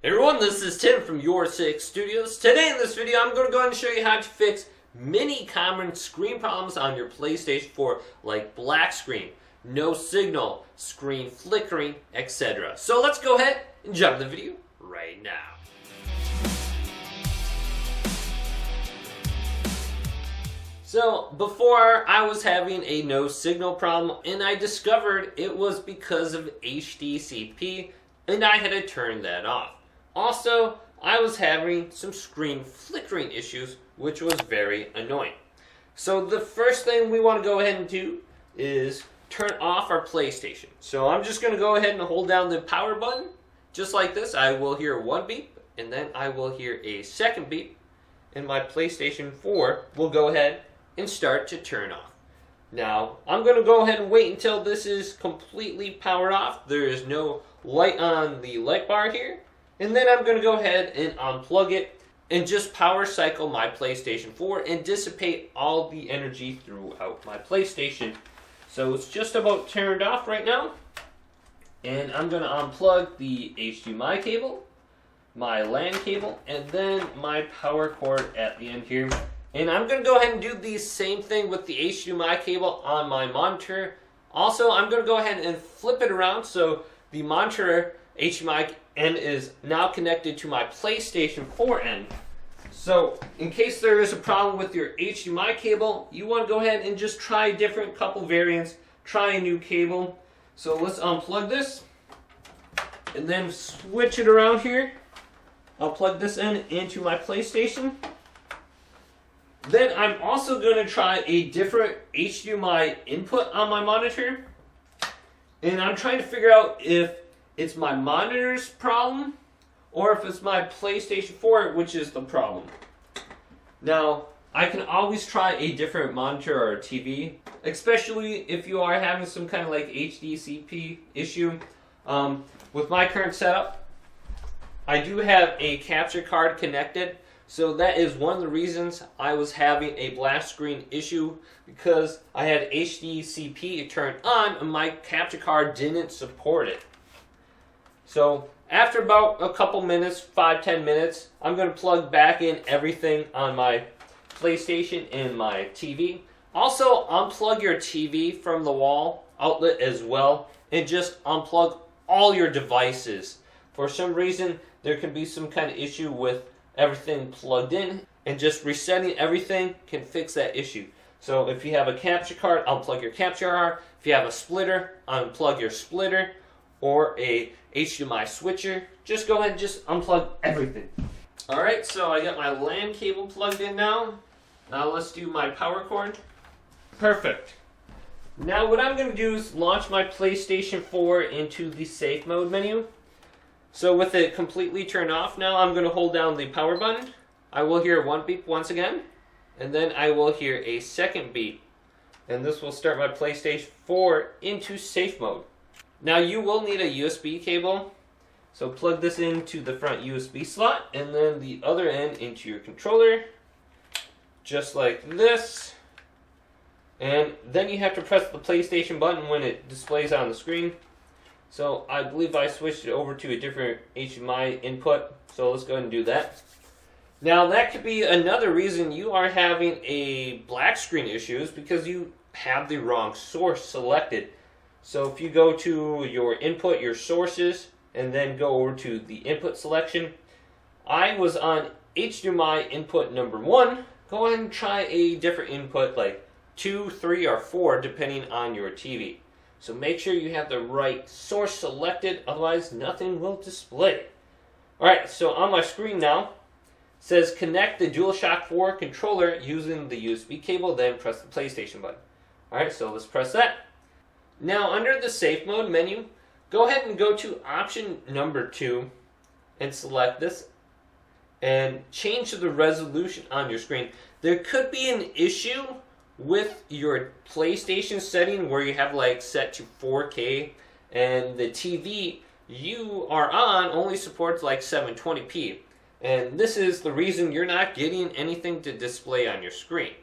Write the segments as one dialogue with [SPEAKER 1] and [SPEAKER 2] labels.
[SPEAKER 1] Hey everyone, this is Tim from YourSix Studios. Today in this video, I'm going to go ahead and show you how to fix many common screen problems on your PlayStation 4, like black screen, no signal, screen flickering, etc. So let's go ahead and jump in the video right now. So before I was having a no signal problem, and I discovered it was because of HDCP, and I had to turn that off. Also, I was having some screen flickering issues, which was very annoying. So the first thing we want to go ahead and do is turn off our PlayStation. So I'm just going to go ahead and hold down the power button, just like this. I will hear one beep, and then I will hear a second beep, and my PlayStation 4 will go ahead and start to turn off. Now, I'm going to go ahead and wait until this is completely powered off. There is no light on the light bar here. And then I'm going to go ahead and unplug it and just power cycle my PlayStation 4 and dissipate all the energy throughout my PlayStation. So it's just about turned off right now. And I'm going to unplug the HDMI cable, my LAN cable, and then my power cord at the end here. And I'm going to go ahead and do the same thing with the HDMI cable on my monitor. Also, I'm going to go ahead and flip it around so the monitor HDMI end is now connected to my PlayStation 4 end. So in case there is a problem with your HDMI cable, you want to go ahead and just try a different couple variants, try a new cable. So let's unplug this and then switch it around here. I'll plug this in into my PlayStation. Then I'm also going to try a different HDMI input on my monitor. And I'm trying to figure out if it's my monitor's problem or if it's my PlayStation 4 which is the problem. Now, I can always try a different monitor or TV, especially if you are having some kind of like HDCP issue. With my current setup, I do have a capture card connected. So that is one of the reasons I was having a black screen issue, because I had HDCP turned on and my capture card didn't support it. So after about a couple minutes, 5-10 minutes, I'm going to plug back in everything on my PlayStation and my TV. Also, unplug your TV from the wall outlet as well, and just unplug all your devices. For some reason, there can be some kind of issue with everything plugged in, and just resetting everything can fix that issue. So if you have a capture card, unplug your capture card. If you have a splitter, unplug your splitter, or a HDMI switcher, just go ahead and just unplug everything. Alright, so I got my LAN cable plugged in now. Now let's do my power cord. Perfect. Now what I'm going to do is launch my PlayStation 4 into the safe mode menu. So with it completely turned off now, I'm going to hold down the power button. I will hear one beep once again, and then I will hear a second beep. And this will start my PlayStation 4 into safe mode. Now you will need a USB cable, so plug this into the front USB slot, and then the other end into your controller, just like this. And then you have to press the PlayStation button when it displays on the screen. So I believe I switched it over to a different HDMI input, so let's go ahead and do that. Now that could be another reason you are having a black screen issues, because you have the wrong source selected. So if you go to your input, your sources, and then go over to the input selection, I was on HDMI input number 1. Go ahead and try a different input like 2, 3, or 4 depending on your TV. So make sure you have the right source selected, otherwise nothing will display. Alright, so on my screen now, it says connect the DualShock 4 controller using the USB cable, then press the PlayStation button. Alright, so let's press that. Now under the safe mode menu, go ahead and go to option number 2 and select this and change the resolution on your screen. There could be an issue with your PlayStation setting where you have like set to 4K, and the TV you are on only supports like 720p, and this is the reason you're not getting anything to display on your screen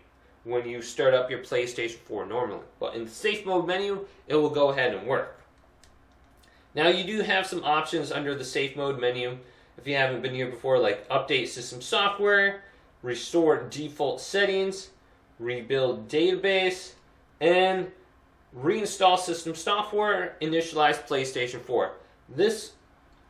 [SPEAKER 1] when you start up your PlayStation 4 normally. But in the safe mode menu, it will go ahead and work. Now you do have some options under the safe mode menu, if you haven't been here before, like update system software, restore default settings, rebuild database, and reinstall system software, initialize PlayStation 4. This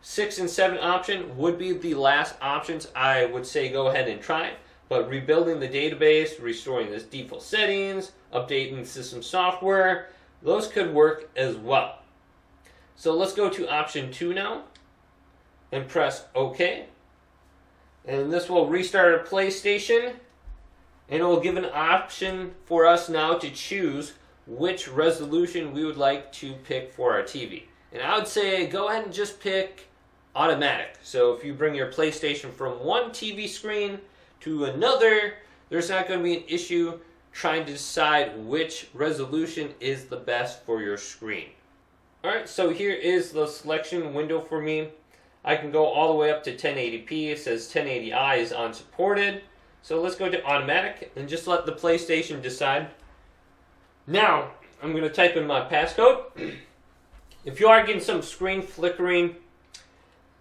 [SPEAKER 1] 6 and 7 option would be the last options I would say go ahead and try. But rebuilding the database, restoring this default settings, updating system software, those could work as well. So let's go to option 2 now and press OK. And this will restart our PlayStation, and it will give an option for us now to choose which resolution we would like to pick for our TV. And I would say go ahead and just pick automatic. So if you bring your PlayStation from one TV screen to another, there's not going to be an issue trying to decide which resolution is the best for your screen. Alright, so here is the selection window for me. I can go all the way up to 1080p. It says 1080i is unsupported. So let's go to automatic and just let the PlayStation decide. Now, I'm going to type in my passcode. If you are getting some screen flickering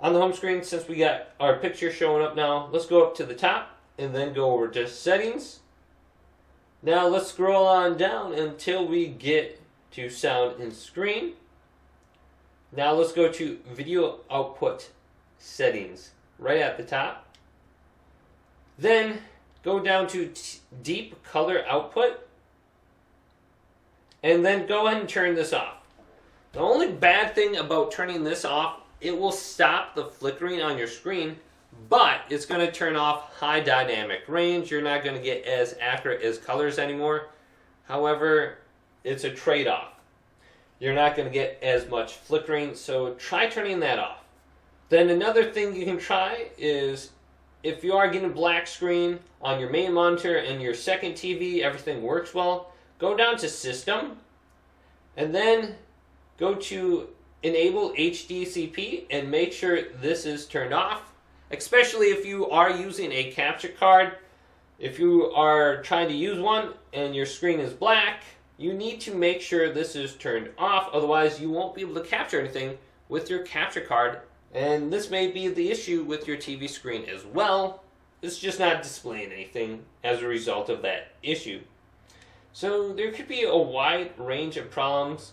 [SPEAKER 1] on the home screen, since we got our picture showing up now, let's go up to the top and then go over to settings. Now let's scroll on down until we get to sound and screen. Now let's go to video output settings right at the top. Then go down to deep color output. And then go ahead and turn this off. The only bad thing about turning this off, it will stop the flickering on your screen, but it's going to turn off high dynamic range. You're not going to get as accurate as colors anymore. However, it's a trade-off. You're not going to get as much flickering, so try turning that off. Then another thing you can try is if you are getting black screen on your main monitor and your second TV, everything works well, go down to System, and then go to Enable HDCP and make sure this is turned off, especially if you are using a capture card. If you are trying to use one and your screen is black, you need to make sure this is turned off, otherwise you won't be able to capture anything with your capture card, and this may be the issue with your TV screen as well. It's just not displaying anything as a result of that issue. So there could be a wide range of problems,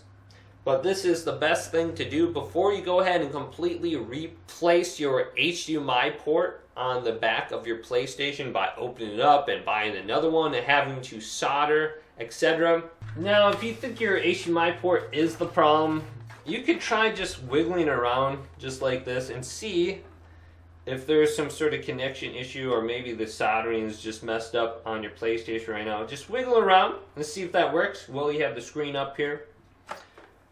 [SPEAKER 1] but this is the best thing to do before you go ahead and completely replace your HDMI port on the back of your PlayStation by opening it up and buying another one and having to solder, etc. Now, if you think your HDMI port is the problem, you could try just wiggling around just like this and see if there's some sort of connection issue, or maybe the soldering is just messed up on your PlayStation right now. Just wiggle around and see if that works while you have the screen up here.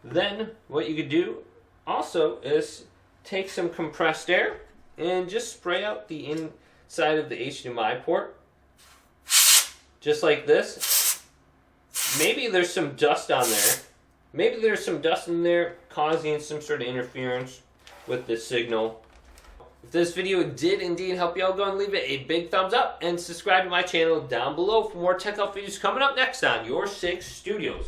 [SPEAKER 1] Then what you could do also is take some compressed air and just spray out the inside of the HDMI port. Just like this. Maybe there's some dust on there. Maybe there's some dust in there causing some sort of interference with the signal. If this video did indeed help you out, go and leave it a big thumbs up and subscribe to my channel down below for more tech help videos coming up next on YourSixStudios.